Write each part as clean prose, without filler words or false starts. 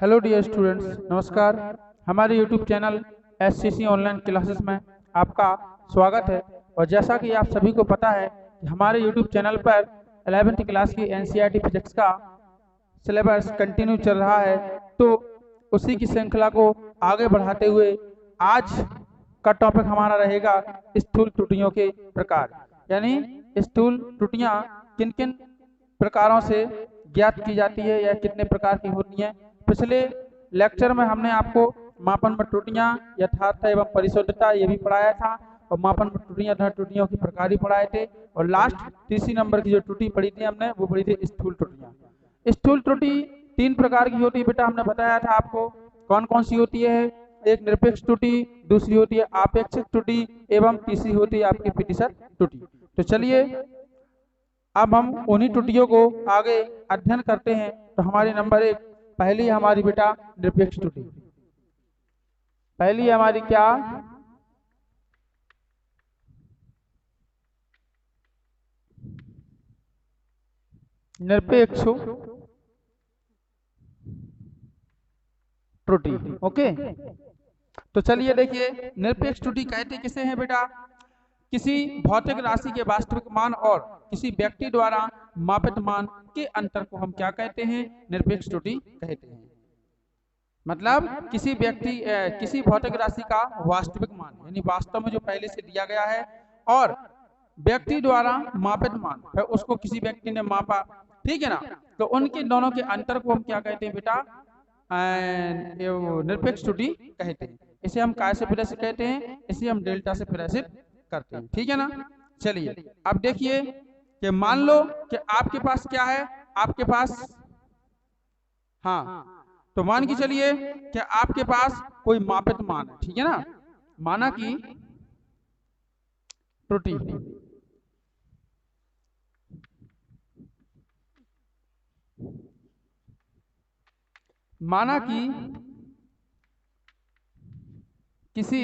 Hello dear students, नमस्कार। हमारे YouTube channel SCC online classes में आपका स्वागत है। और जैसा कि आप सभी को पता है कि हमारे यूट्यूब चैनल पर 11वीं क्लास की एनसीईआरटी फिजिक्स का सिलेबस कंटिन्यू चल रहा है। तो उसी की श्रृंखला को आगे बढ़ाते हुए आज का टॉपिक हमारा रहेगा स्थूल त्रुटियों के प्रकार, यानी स्थूल त्रुटियां किन किन प्रकारों से ज्ञात की जाती है या कितने प्रकार की होती हैं। पिछले लेक्चर में हमने आपको मापन में त्रुटियां, यथार्थता एवं परिशुद्धता ये भी पढ़ाया था, और मापन में त्रुटियां तथा त्रुटियों की प्रकार भी पढ़ाए थे। और लास्ट तीसरी नंबर की जो त्रुटि पढ़ी थी हमने, वो पढ़ी थी स्थूल त्रुटियां। स्थूल त्रुटि 3 प्रकार की होती है बेटा, हमने बताया था आपको कौन कौन सी होती है। एक निरपेक्ष त्रुटि, दूसरी होती है आपेक्षिक त्रुटि, एवं तीसरी होती है आपकी प्रतिशत त्रुटि। तो चलिए अब हम उन्हीं त्रुटियों को आगे अध्ययन करते हैं। तो हमारी नंबर 1 पहली हमारी बेटा निरपेक्ष त्रुटि। पहली हमारी क्या? निरपेक्ष त्रुटि। ओके, तो चलिए देखिए, निरपेक्ष त्रुटि कहते किसे हैं बेटा? किसी भौतिक राशि के वास्तविक मान और किसी व्यक्ति द्वारा मापित मान के अंतर को हम क्या कहते हैं? निरपेक्ष त्रुटि कहते हैं। मतलब किसी किसी भौतिक राशि का वास्तविक मान, यानी वास्तव में जो पहले से दिया गया है, और व्यक्ति द्वारा मापित मान है, उसको किसी व्यक्ति ने मापा, ठीक है ना। तो उनके दोनों के अंतर को हम क्या कहते हैं बेटा? निरपेक्ष त्रुटि कहते हैं। इसे हम काय से प्रदर्शित कहते हैं? इसे हम डेल्टा से प्रदर्शित करते हैं, ठीक है ना। चलिए अब देखिए कि मान लो कि आपके पास क्या है, आपके पास, हाँ, तो मान के चलिए कि आपके पास कोई मापित मान है, ठीक है ना। माना कि त्रुटि, माना कि किसी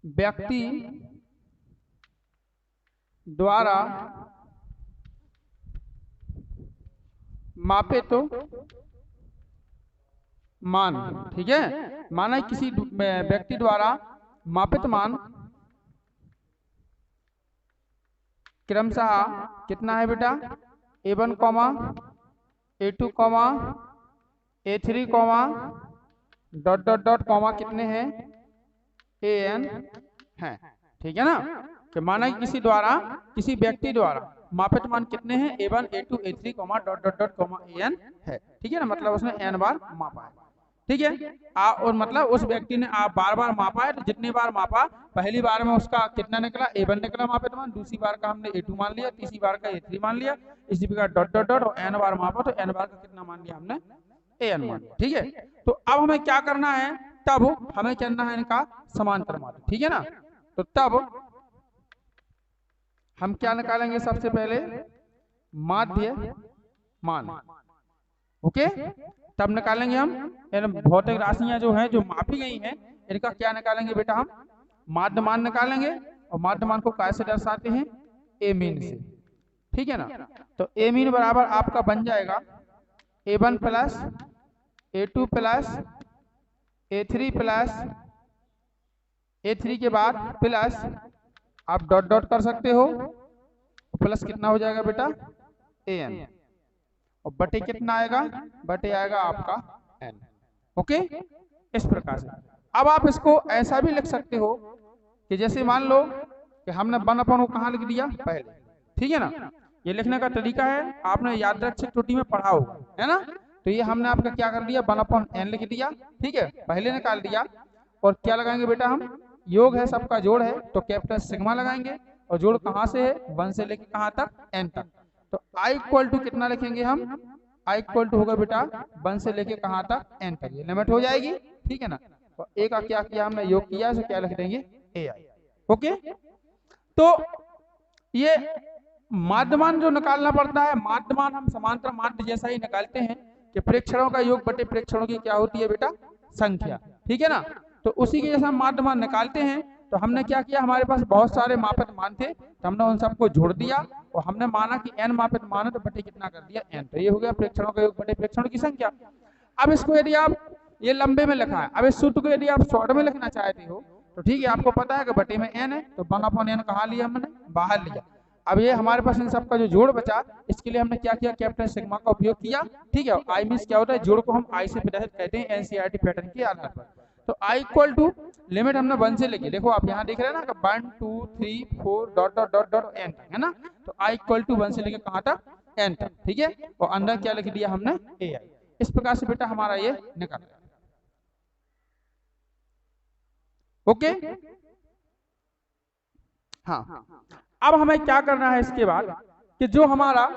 व्यक्ति द्वारा मापे तो मान, ठीक है। माना किसी व्यक्ति द्वारा मापित मान क्रमशः कितना है बेटा? A1, A2, A3, dot dot dot comma कितने हैं? AN है, ठीक है ना। कि माना कि किसी व्यक्ति द्वारा मापित मान कितने हैं? A1, A2, A3, dot dot dot AN है, ठीक है ना। मतलब उसने n बार मापा है, ठीक है। और मतलब उस व्यक्ति ने आप बार बार मापा है, तो जितनी बार मापा, पहली बार में उसका कितना निकला? A1 निकला मापित मान, दूसरी बार का हमने A2 मान लिया, तीसरी बार का A3 मान लिया, इसी प्रकार डॉट डॉट डॉट, और n बार मापा तो n बार का कितना मान लिया हमने? AN मान लिया, ठीक है। तो अब हमें क्या करना है? तब हमें करना है इनका समांतर मान, ठीक है ना। तो तब हम क्या निकालेंगे? सबसे पहले माध्य मान, ओके। तब निकालेंगे हम भौतिक राशियां जो हैं, जो मापी गई हैं, इनका क्या निकालेंगे बेटा? हम माध्य मान निकालेंगे। और माध्य मान को कैसे दर्शाते हैं? ए मीन से, ठीक है ना। तो ए मीन बराबर आपका बन जाएगा A1 plus A2 plus A3 plus A3 के बाद प्लस आप डॉट डॉट कर सकते हो, प्लस कितना हो जाएगा बेटा? AN, और बटे कितना आएगा? बटे आएगा आपका n, ओके। इस प्रकार से अब आप इसको ऐसा भी लिख सकते हो कि जैसे मान लो कि हमने 1/n को कहाँ लिख दिया? पहले, ठीक है ना। ये लिखने का तरीका है, आपने यादृच्छिक त्रुटि में पढ़ा होगा, है ना। तो ये हमने आपका क्या कर दिया? 1/n लिख दिया, ठीक है, पहले निकाल दिया। और क्या लगाएंगे बेटा? हम योग है, सबका जोड़ है, तो कैपिटल सिग्मा लगाएंगे। और जोड़ कहाँ से है? 1 से लेके कहाँ तक? n तक। तो i इक्वल टू कितना लिखेंगे हम? i इक्वल टू होगा बेटा 1 से लेके कहाँ तक? n तक। ये लिमिट हो जाएगी, ठीक है ना। और a का क्या किया हमने? योग किया, तो क्या लिख देंगे? ai, okay. तो ये माध्यमान जो निकालना पड़ता है, माध्यमान हम समांतर माध्य जैसा ही निकालते हैं कि प्रेक्षणों का योग बटे प्रेक्षणों की क्या होती है बेटा? संख्या, ठीक है ना। तो उसी के जैसा हम माध्यमान निकालते हैं। तो तो हमने क्या किया, हमारे पास बहुत सारे मापित मान थे तो हमने उन सबको जोड़ दिया और हमने माना कि n मापित मान है तो बटे कितना कर दिया n, तो ये हो गया प्रेक्षणों का योग बटे प्रेक्षणों की संख्या। अब इसको यदि आप, ये लंबे में लिखा है, अब इस सूत्र को यदि आप शॉर्ट में लिखना चाहते हो तो ठीक है, आपको पता है कि बटे में n है तो 1/n कहाँ लिया हमने, बाहर लिया। अब ये हमारे पास इन सबका जो जोड़ बचा, इसके लिए हमने क्या किया, कैपिटल सिग्मा का उपयोग किया। ठीक है, आई मीन्स क्या होता है, जोड़ को हम आई से विभाजित कहते हैं एनसीईआरटी पैटर्न के आधार पर। तो आई इक्वल टू लिमिट हमने 1 से लेके, देखो आप यहाँ देख रहे हैं ना, 1 2 3 4 dot dot dot dot n तक है ना, तो आई इक्वल टू 1 से लेके कहाँ तक, एन तक। ठीक है, और अंदर क्या लिख दिया हमने, ए आई। इस प्रकार से बेटा हमारा ये निकल गया। ओके, हाँ, अब हमें क्या करना है इसके बाद कि जो हमारा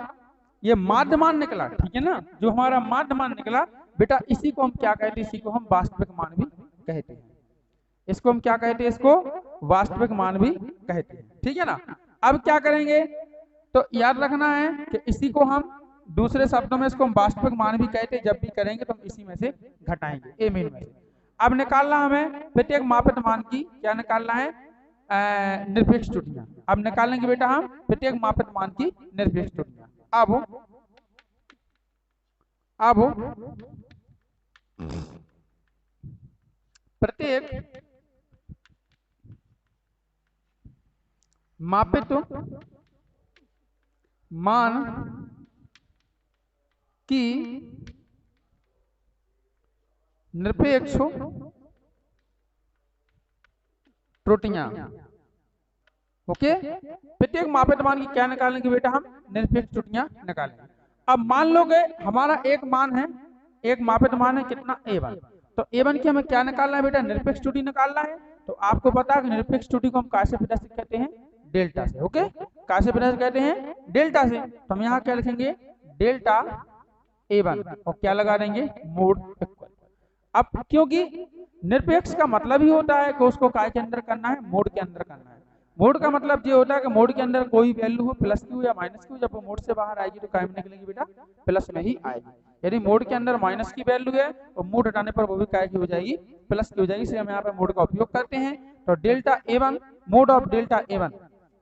ये माध्यमान निकला, ठीक है ना, जो हमारा माध्यमान निकला बेटा, इसी को हम क्या कहते हैं, इसी को हम वास्तविक मान भी कहते हैं। इसको हम क्या कहते हैं, इसको वास्तविक मान भी कहते हैं। ठीक है ना। अब क्या करेंगे, तो याद रखना है कि इसी को हम दूसरे शब्दों में इसको हम वास्तविक मान भी कहते हैं। जब भी करेंगे तो हम इसी में से घटाएंगे, ए मीन में से। अब निकालना हमें प्रत्येक मापित मान की क्या निकालना है, निरपेक्ष त्रुटियां। अब निकालेंगे बेटा हम प्रत्येक मापित मान की निरपेक्ष त्रुटियां। अब प्रत्येक मापित मान की निरपेक्ष त्रुटियां। ओके, प्रत्येक मापित मान की क्या निकालेंगे बेटा, हम निरपेक्ष त्रुटियां निकालेंगे। अब मान लो गए हमारा एक मान है, एक मापित मान है कितना, a1, तो a1 की हमें क्या निकालना है बेटा, निरपेक्ष त्रुटि निकालना है। तो आपको पता है कि निरपेक्ष त्रुटि को हम कैसे प्रदर्शित करते हैं, डेल्टा से। ओके, कैसे प्रदर्शित करते हैं, डेल्टा से। तो हम यहाँ क्या लिखेंगे, डेल्टा a1 और क्या लगा देंगे, मोड इक्वल। अब क्योंकि निरपेक्ष का मतलब ही होता है कि उसको काय के अंदर करना है, मोड के अंदर करना है। मोड का मतलब ये होता है कि मोड के अंदर कोई वैल्यू हो, प्लस की हो या माइनस की हो, जब वो मोड से बाहर आएगी तो काय में निकलेगी बेटा, प्लस में ही आएगी। यदि मोड के अंदर माइनस की वैल्यू है और मोड हटाने पर वो भी काय की हो जाएगी, प्लस की हो जाएगी। इसलिए हम यहाँ पे मोड का उपयोग करते हैं। तो delta a1 mod of delta a1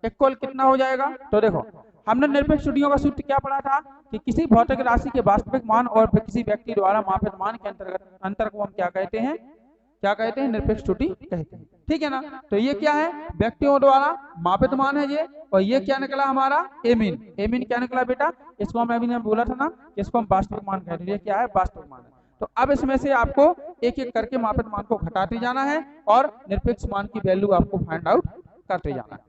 equal कितना हो जाएगा, तो देखो हमने निरपेक्ष त्रुटियों का सूत्र क्या पढ़ा था कि किसी भौतिक राशि के वास्तविक मान और किसी व्यक्ति द्वारा मापित मान के अंतर्गत अंतर को हम क्या कहते हैं, क्या कहते हैं, निरपेक्ष त्रुटि कहते हैं। ठीक है ना। तो ये क्या है, व्यक्तियों द्वारा मापित मान है ये, और ये क्या निकला हमारा, ए मीन। ए मीन क्या निकला बेटा, इसको हम अभी बोला था ना, इसको हम वास्तविक मान कहते हैं। ये क्या है, वास्तविक मान है। तो अब इसमें से आपको एक एक करके मापित मान को घटाते जाना है और निरपेक्ष मान की वैल्यू आपको फाइंड आउट करते जाना है।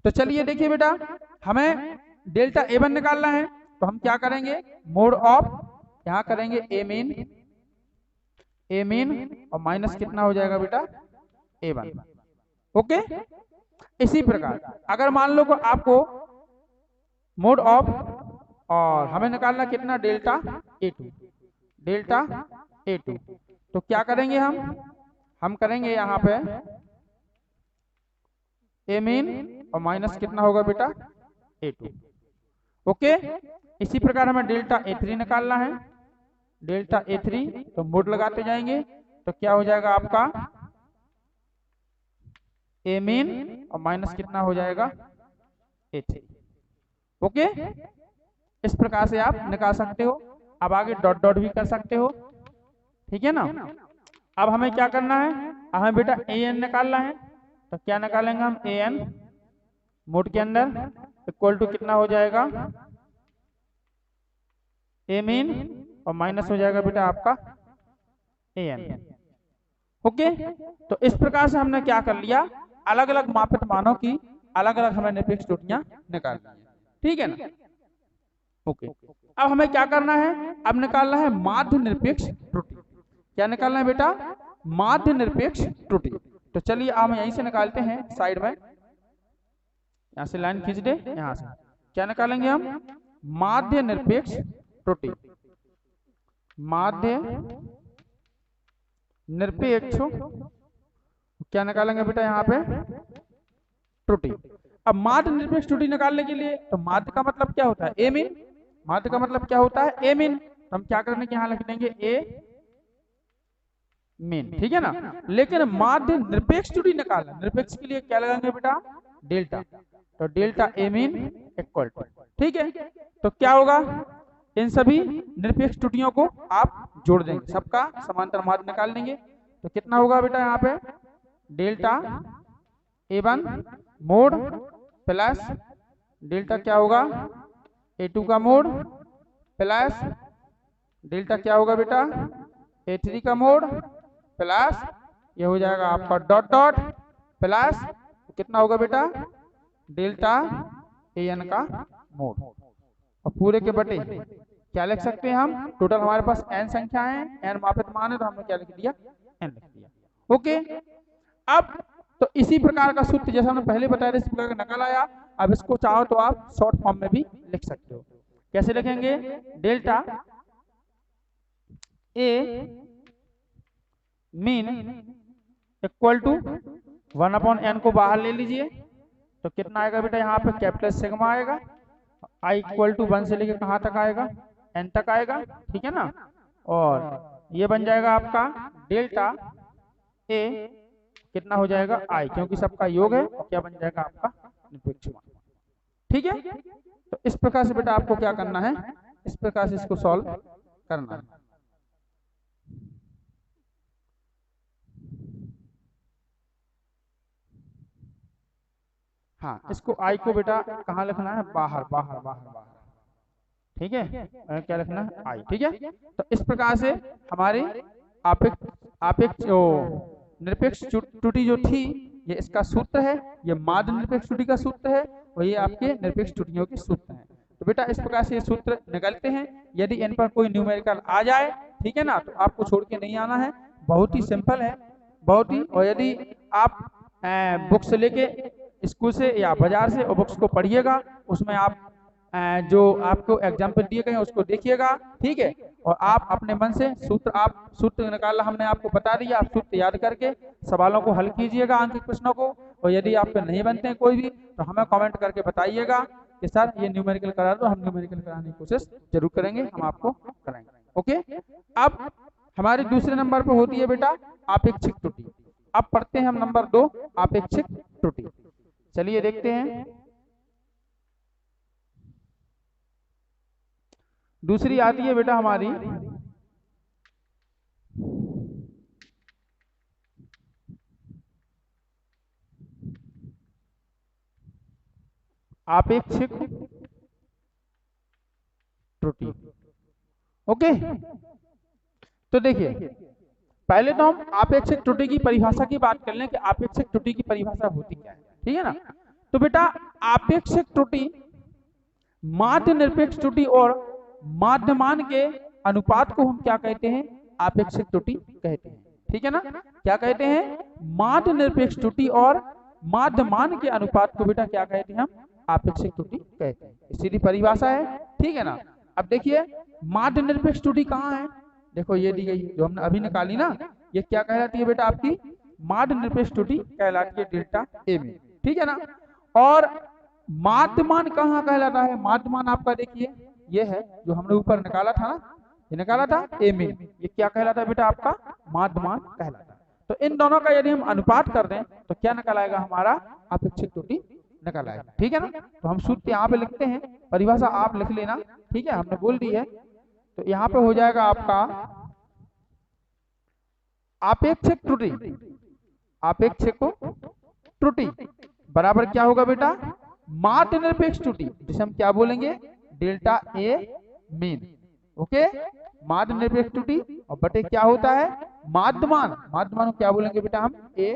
तो चलिए देखिए बेटा, हमें डेल्टा a1 निकालना है। तो हम क्या करेंगे, मोड ऑफ, यहाँ करेंगे a मीन और माइनस कितना हो जाएगा बेटा, a1। ओके, इसी प्रकार अगर मान लो को आपको मोड ऑफ, और हमें निकालना कितना, डेल्टा a2, डेल्टा a2। तो क्या करेंगे हम करेंगे यहाँ पे a मीन और माइनस कितना होगा बेटा, a2। ओके, इसी प्रकार हमें डेल्टा a3 निकालना है। डेल्टा a3 तो मोड लगाते जाएंगे तो क्या हो जाएगा आपका, a मीन और माइनस कितना हो जाएगा, a3। ओके, इस प्रकार से आप निकाल सकते हो। अब आगे डॉट डॉट भी कर सकते हो, ठीक है ना। अब हमें क्या करना है, हमें बेटा an निकालना है। तो क्या निकालेंगे हम, an मोड के अंदर इक्वल टू कितना हो जाएगा, a मीन और माइनस हो जाएगा बेटा आपका an। ओके, तो इस प्रकार से हमने क्या कर लिया, अलग अलग मापित मानों की अलग अलग हमें निरपेक्ष त्रुटियां निकाल ली। ठीक है ना। ओके, अब हमें क्या करना है, अब निकालना है माध्य निरपेक्ष त्रुटि। क्या निकालना है बेटा, माध्य निरपेक्ष त्रुटि। तो चलिए हम यहीं से निकालते हैं, साइड में यहाँ से लाइन खींच दे, यहाँ से क्या निकालेंगे हम, माध्य निरपेक्ष त्रुटि। माध्य निरपेक्ष क्या निकालेंगे बेटा, यहाँ पे त्रुटि। अब माध्य निरपेक्ष त्रुटि निकालने के लिए, तो माध्य का मतलब क्या होता है, ए मीन। माध्य का मतलब क्या होता है, ए मीन। तो हम क्या करने के यहाँ लिख देंगे, मीन, ठीक है ना। लेकिन माध्य निरपेक्ष त्रुटि निकालना, निरपेक्ष के लिए क्या लगाएंगे बेटा, डेल्टा। तो delta a mean equal to, ठीक है। तो क्या होगा, इन सभी निरपेक्ष त्रुटियों को आप जोड़ देंगे, सबका समांतर माध्य निकाल लेंगे। तो कितना होगा बेटा यहाँ पे, delta A1 mode plus delta क्या होगा A2 का मोड प्लस डेल्टा क्या होगा बेटा A3 का मोड प्लस ये हो जाएगा आपका डॉट डॉट प्लस कितना होगा बेटा डेल्टा AN का मोड, और पूरे के बटे क्या लिख सकते हैं हम, टोटल हमारे पास n संख्या है, n मापित मान है, तो हमने क्या लिख दिया, n लिख दिया। ओके, अब तो इसी प्रकार का सूत्र जैसा हमने पहले बताया इस प्रकार का नकल आया। अब इसको चाहो तो आप शॉर्ट फॉर्म में भी लिख सकते हो। कैसे लिखेंगे, delta a mean equal to 1/n को बाहर ले लीजिए, तो कितना आएगा बेटा यहाँ पे कैपिटल सिग्मा आएगा, i इक्वल टू 1 से लेके कहाँ तक आएगा, n तक आएगा, ठीक है ना। और ये बन जाएगा आपका डेल्टा ए कितना हो जाएगा i, क्योंकि सबका योग है, और क्या बन जाएगा आपका निरपेक्ष मान, ठीक है। तो इस प्रकार से बेटा आपको क्या करना है, इस प्रकार से इसको सॉल्व करना है। हाँ, इसको i को बेटा कहाँ लिखना है, बाहर बाहर बाहर बाहर, ठीक है, क्या लिखना है i, ठीक है। तो इस प्रकार से हमारी आपेक्ष जो निरपेक्ष त्रुटि जो थी, ये इसका सूत्र है, ये माध्य निरपेक्ष त्रुटि का सूत्र है, और ये आपके निरपेक्ष त्रुटियों के सूत्र हैं। तो बेटा इस प्रकार से ये सूत्र निकलते हैं। यदि इन पर कोई न्यूमेरिकल आ जाए, ठीक है ना, तो आपको छोड़ के नहीं आना है, बहुत ही सिंपल है, बहुत ही। और यदि आप बुक्स लेके स्कूल से या बाजार से और बुक्स को पढ़िएगा, उसमें आप जो आपको एग्जाम्पल दिए गए हैं उसको देखिएगा, ठीक है। और आप अपने मन से सूत्र निकालना हमने आपको बता दिया, आप सूत्र याद करके सवालों को हल कीजिएगा, आंतरिक प्रश्नों को। और यदि आप पे नहीं बनते हैं कोई भी, तो हमें कमेंट करके बताइएगा कि सर ये न्यूमेरिकल करा दो, हम न्यूमेरिकल कराने की कोशिश जरूर करेंगे, हम आपको कराएंगे। ओके, अब हमारे दूसरे नंबर पर होती है बेटा आपेक्षिक त्रुटि। अब पढ़ते हैं हम नंबर 2 आपेक्षिक त्रुटि। चलिए देखते हैं। दूसरी आती है बेटा हमारी आपेक्षिक त्रुटि। ओके, तो देखिए पहले तो हम आपेक्षिक त्रुटि की परिभाषा की बात कर लें कि आपेक्षिक त्रुटि की परिभाषा होती क्या है, ठीक है ना। तो बेटा आपेक्षिक त्रुटि माध्य निरपेक्ष त्रुटि और माध्यमान के अनुपात को हम क्या कहते हैं, आपेक्षिक त्रुटि कहते हैं, ठीक है ना। क्या कहते हैं, माध्य निरपेक्ष त्रुटि और माध्यमान के अनुपात को बेटा क्या कहते हैं, हम आपेक्षिक त्रुटि कहते हैं। सीधी परिभाषा है, ठीक है ना। अब देखिए माध्य निरपेक्ष त्रुटि कहाँ है, देखो ये दी गई जो हमने अभी निकाली ना, ये क्या कहलाती है बेटा आपकी माध्य निरपेक्ष त्रुटि कहलाती है डेल्टा ए में, ठीक है ना। और माध्यमान कहाँ कहलाता है, माध्यमान आपका देखिए ये है जो हमने ऊपर निकाला था ना, ये निकाला था ए में, ये क्या कहलाता है बेटा आपका माध्यमान कहलाता है। तो इन दोनों का यदि हम अनुपात कर दें तो क्या निकल आएगा, हमारा आपेक्षिक त्रुटि निकल आएगा, ठीक है ना। तो हम सूत्र यहाँ पे लिखते हैं, परिभाषा आप लिख लेना, ठीक है, हमने बोल दी है। तो यहाँ पे हो जाएगा आपका आपेक्षिक त्रुटि, आपेक्षिक त्रुटि बराबर क्या होगा बेटा, माध्य निरपेक्ष त्रुटि, जिसे हम क्या बोलेंगे डेल्टा ए मीन। ओके, माध्य निरपेक्ष त्रुटि और बटे क्या होता है माध्यमान, माध्यमान को क्या बोलेंगे बेटा हम ए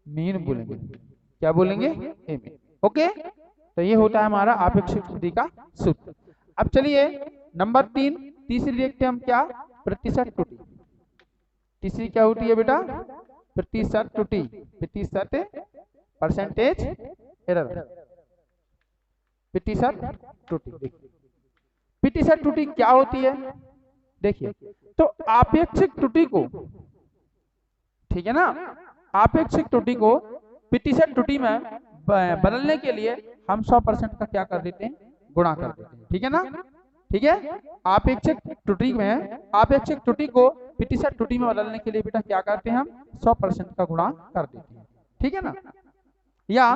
मीन बोलेंगे, क्या बोलेंगे ए मीन। ओके, तो ये होता है हमारा आपेक्षिक त्रुटि का सूत्र। अब चलिए नंबर 3 तीसरी देखते हैं हम, क्या प्रतिशत त्रुटि। तीसरी क्या होती है बेटा, प्रतिशत त्रुटि, प्रतिशत परसेंटेज एरर, प्रतिशत त्रुटि। देखिए प्रतिशत त्रुटि क्या होती है, देखिए तो आपेक्षिक त्रुटि को, ठीक है ना, आपेक्षिक त्रुटि को प्रतिशत त्रुटि में बदलने के लिए हम 100% का क्या कर देते हैं, गुणा कर देते हैं, ठीक है ना। ठीक है, आपेक्षिक त्रुटि में आपेक्षिक त्रुटि को प्रतिशत त्रुटि में बदलने के लिए बेटा क्या करते हैं हम 100% का गुणा कर देते हैं, ठीक है ना। या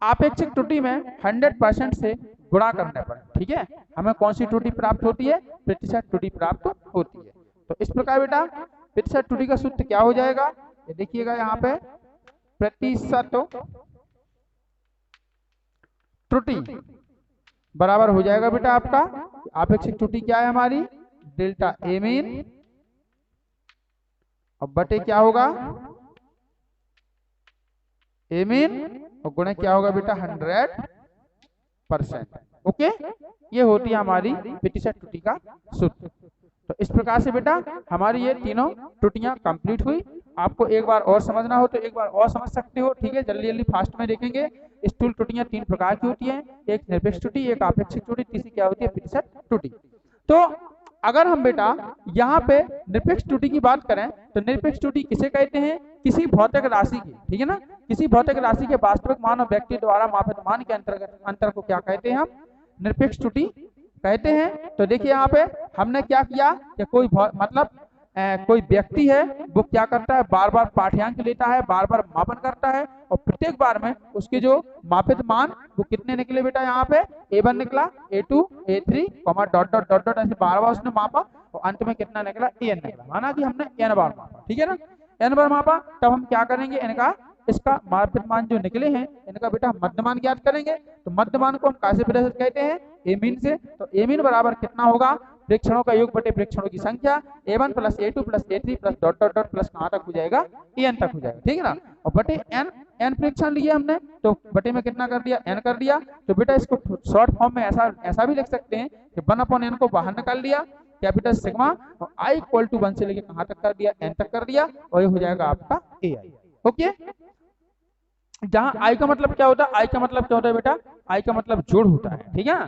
आपेक्षिक त्रुटि में 100% से गुणा करने पर, ठीक है, हमें कौन सी त्रुटि प्राप्त होती है, प्रतिशत त्रुटि प्राप्त होती है। तो इस प्रकार बेटा प्रतिशत त्रुटि का सूत्र क्या हो जाएगा, ये देखिएगा यहाँ पे प्रतिशत त्रुटि बराबर हो जाएगा बेटा आपका आपेक्षिक त्रुटि क्या है हमारी डेल्टा ए मीन और बटे क्या होगा ए मीन और गुणे क्या होगा बेटा 100%। ओके, ये होती है हमारी प्रतिशत त्रुटि का सूत्र। तो इस प्रकार से बेटा हमारी ये तीनों त्रुटियां कंप्लीट हुई। आपको एक बार और समझना हो तो एक बार और समझ सकते हो, ठीक है। जल्दी जल्दी फास्ट में देखेंगे। स्थूल त्रुटियां तीन प्रकार की होती हैं, एक निरपेक्ष त्रुटि, एक आपेक्षिक त्रुटि, तीसरी क्या होती है प्रतिशत त्रुटि। तो अगर हम बेटा यहाँ पे निरपेक्ष त्रुटि की बात करें तो निरपेक्ष त्रुटि किसे कहते हैं, किसी भौतिक राशि की, ठीक है ना, किसी भौतिक राशि के वास्तविक मान और व्यक्ति द्वारा मापित मान के अंतर को क्या कहते हैं हम निरपेक्ष त्रुटि कहते हैं। तो देखिए यहाँ पे हमने क्या किया कि कोई मतलब कोई व्यक्ति है वो क्या करता है बार बार पाठ्यांक लेता है, बार बार मापन करता है और प्रत्येक बार में उसके जो मापित मान वो कितने निकले बेटा यहाँ पे A1 निकला, A2, A3 dot dot dot dot ऐसे बार बार उसने मापा और अंत में कितना निकला AN निकला, माना कि हमने n बार मापा, ठीक है ना, n बार मापा। तब हम क्या करेंगे इनका इसका मापित मान जो निकले हैं इनका बेटा मध्यमान ज्ञात करेंगे। तो मध्यमान को हम कैसे प्रतिशत कहते हैं ए मीन से। तो ए मीन बराबर कितना होगा प्रेक्षणों का योग बटे प्रेक्षणों की संख्या A1 plus A2 plus A3 plus dot dot dot plus कहाँ तक हो जाएगा AN तक हो जाएगा, ठीक है ना। और बटे n प्रेक्षण लिए हमने तो बटे में कितना कर दिया n कर दिया। तो बेटा इसको शॉर्ट फॉर्म में ऐसा भी लिख सकते हैं कि 1/n को बाहर निकाल दिया कैपिटल सिग्मा और i इक्वल टू 1 से लेके कहाँ तक कर दिया n तक कर दिया और ये हो जाएगा आपका AI। ओके, जहां i का मतलब क्या होता है, i का मतलब क्या होता है बेटा, i का मतलब जोड़ होता है, ठीक है ना।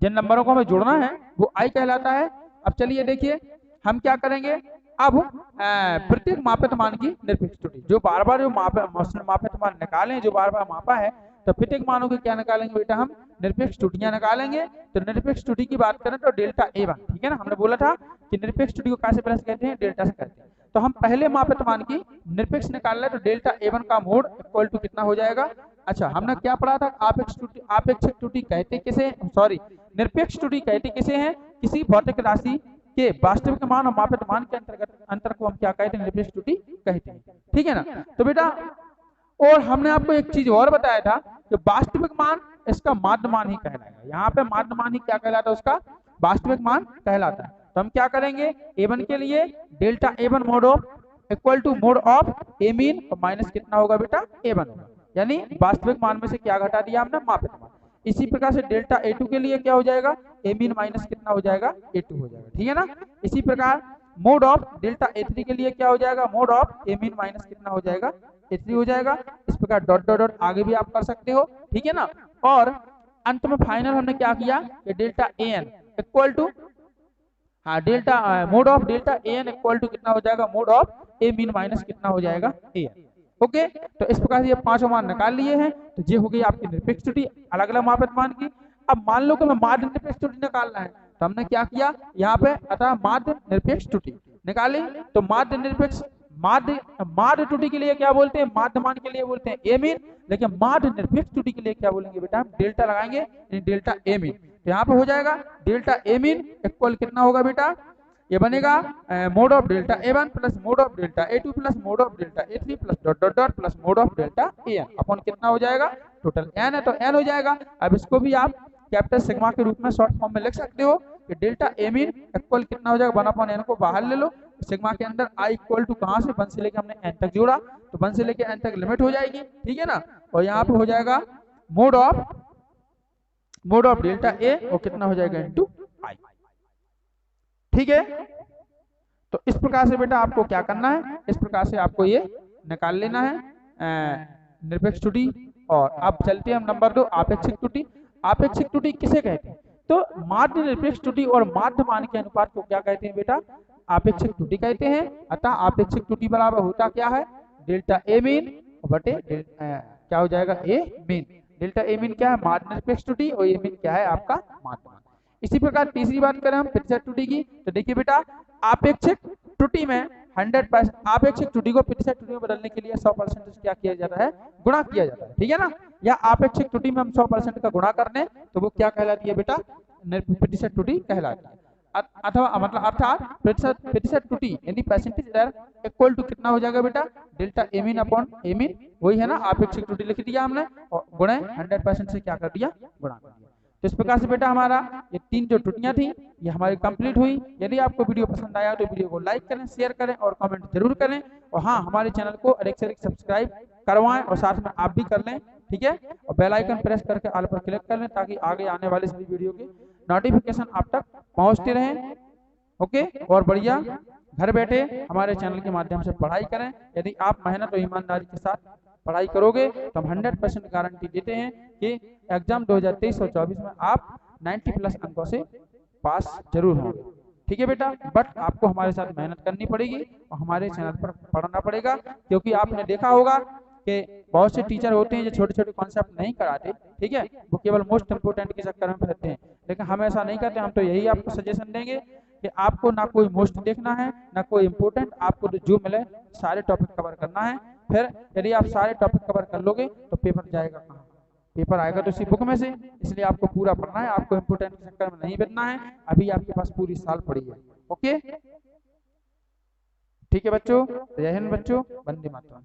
जिन नंबरों को हमें जोड़ना है वो i कहलाता है। अब चलिए देखिए हम क्या करेंगे, अब प्रत्येक मापित मान की निरपेक्ष त्रुटि जो बार बार जो मापित मान निकालें जो बार बार मापा है तो प्रत्येक मानों के क्या निकालेंगे बेटा हम निरपेक्ष त्रुटियां निकालेंगे। तो निरपेक्ष त्रुटि की बात करें तो डेल्टा A1, ठीक है ना, हमने बोला था कि निरपेक्ष त्रुटि को कैसे प्लस कहते हैं डेल्टा से कहते हैं। तो हम पहले मापित मान की निरपेक्ष निकाल रहे तो डेल्टा A1 का मोड इक्वल टू कितना हो जाएगा। अच्छा, हमने क्या पढ़ा था आपेक्षिक त्रुटि कहते किसे, सॉरी निरपेक्ष त्रुटि कहते किसे हैं, किसी भौतिक राशि के वास्तविक मान और मापित मान के अंतर को हम क्या कहते हैं निरपेक्ष त्रुटि कहते हैं, ठीक है ना। तो बेटा और हमने आपको एक चीज और बताया था कि वास्तविक मान इसका माध्य मान ही कहलाएगा। यहाँ पे माध्य मान ही क्या कहलाता है उसका वास्तविक मान कहलाता है। तो हम क्या करेंगे A1 के लिए delta A1 mod of equal to mod of a mean और माइनस कितना होगा बेटा A1 होगा, यानी वास्तविक मान में से क्या घटा दिया हमने मापित मान। इसी प्रकार से डेल्टा A2 के लिए क्या हो जाएगा ए मीन माइनस कितना हो जाएगा A2 हो जाएगा, ठीक है ना। इसी प्रकार मोड ऑफ डेल्टा A3 के लिए क्या हो जाएगा mod of a mean minus कितना हो जाएगा A3 हो जाएगा। इस प्रकार डॉट डॉट डॉट आगे भी आप कर सकते हो, ठीक है ना। और अंत में फाइनल हमने क्या किया कि delta AN equal to delta mod of delta AN equal to कितना हो जाएगा mod of a mean minus कितना हो जाएगा AN। ओके, तो इस प्रकार से ये पांचों मान निकाल लिए हैं। तो ये हो गई आपकी निरपेक्ष त्रुटि अलग अलग मापित मान की। अब मान लो कि मैं माध्य निरपेक्ष त्रुटि निकालना है तो हमने क्या किया यहाँ पे अतः माध्य निरपेक्ष त्रुटि निकाली। तो माध्य निरपेक्ष माध्य त्रुटि के लिए क्या बोलते हैं माध्य मान के लिए बोलते हैं ए मीन, लेकिन माध्य निरपेक्ष त्रुटि के लिए क्या बोलेंगे बेटा हम डेल्टा लगाएंगे डेल्टा ए मीन। तो यहाँ पे हो जाएगा डेल्टा ए मीन इक्वल कितना होगा बेटा ये बनेगा mode of delta A1 plus mode of delta A2 plus mode of delta A3 plus dot dot dot plus mode of delta AN upon कितना हो जाएगा टोटल n है तो n हो जाएगा। अब इसको भी आप कैपिटल सिग्मा के रूप में शॉर्ट फॉर्म में लिख सकते हो कि डेल्टा A मीन इक्वल कितना हो जाएगा 1/n को बाहर ले लो, सिग्मा के अंदर i इक्वल टू कहाँ से 1 से लेकर हमने n तक जोड़ा तो 1 से लेकर n तक लिमिट हो जाएगी, ठीक है ना। और यहाँ पे हो जाएगा मोड ऑफ डेल्टा A और कितना हो जाएगा इंटू i, ठीक है। तो इस प्रकार से बेटा आपको क्या करना है इस प्रकार से आपको ये निकाल लेना है निरपेक्ष त्रुटि। और अब चलते हैं हम नंबर 2 आपेक्षिक त्रुटि। आपेक्षिक त्रुटि किसे कहते हैं तो माध्य निरपेक्ष त्रुटि और माध्य मान के अनुपात को क्या कहते हैं बेटा आपेक्षिक त्रुटि कहते हैं। अतः आपेक्षिक त्रुटि बराबर होता क्या है डेल्टा ए मीन बटे क्या हो जाएगा ए मीन। डेल्टा ए मीन क्या है माध्य निरपेक्ष त्रुटि और ए मीन क्या है आपका माध्य मान। इसी प्रकार तीसरी बात करें हम प्रतिशत त्रुटि की तो देखिए बेटा आपेक्षिक त्रुटि में 100% आपेक्षिक त्रुटि को प्रतिशत त्रुटि में बदलने के लिए 100% क्या किया जाता है, गुणा किया जाता है, ठीक है ना। या आपेक्षिक त्रुटि में हम 100% का गुणा कर लें तो वो क्या कहलाती है बेटा, प्रतिशत त्रुटि कहलाती है। अथवा मतलब अर्थात प्रतिशत त्रुटि यानी परसेंटेज एरर इक्वल टू कितना हो जाएगा बेटा, डेल्टा एमिन अपॉन एमिन, वही है ना आपेक्षिक त्रुटि लिख दिया हमने और गुणे 100% से क्या कर दिया, गुणा कर दिया। तो इस प्रकार से बेटा हमारा ये 3 जो त्रुटियां थी ये हमारी कंप्लीट हुई। यदि आपको वीडियो पसंद आया तो वीडियो को लाइक करें, शेयर करें और कमेंट जरूर करें। और हाँ, हमारे चैनल को अधिक से अधिक सब्सक्राइब करवाएं और साथ में आप भी कर लें, ठीक है। और बेल आइकन प्रेस करके ऑल पर क्लिक कर लें ताकि आगे आने वाले सभी वीडियो के नोटिफिकेशन आप तक पहुंचते रहें। ओके, और बढ़िया घर बैठे हमारे चैनल के माध्यम से पढ़ाई करें। यदि आप मेहनत और ईमानदारी के साथ पढ़ाई करोगे तो हम 100% गारंटी देते हैं कि एग्जाम 2023 और 24 में आप 90+ अंकों से पास जरूर होंगे, ठीक है बेटा। बट आपको हमारे साथ मेहनत करनी पड़ेगी और हमारे चैनल पर पढ़ना पड़ेगा, क्योंकि आपने देखा होगा कि बहुत से टीचर होते हैं जो छोटे छोटे कॉन्सेप्ट नहीं कराते, ठीक है, वो केवल मोस्ट इंपोर्टेंट के चक्कर में फंसते हैं। लेकिन हम ऐसा नहीं करते, हम तो यही आपको सजेशन देंगे कि आपको ना कोई मोस्ट देखना है ना कोई इंपोर्टेंट, आपको तो जो मिले सारे टॉपिक कवर करना है। फिर यदि आप सारे टॉपिक कवर कर लोगे तो पेपर जाएगा कहाँ, पेपर आएगा तो इसी बुक में से। इसलिए आपको पूरा पढ़ना है, आपको इंपोर्टेंट के चक्कर में नहीं बनना है। अभी आपके पास पूरी साल पड़ी है। ओके, ठीक है बच्चों, जय हिंद बच्चों, वंदे मातरम।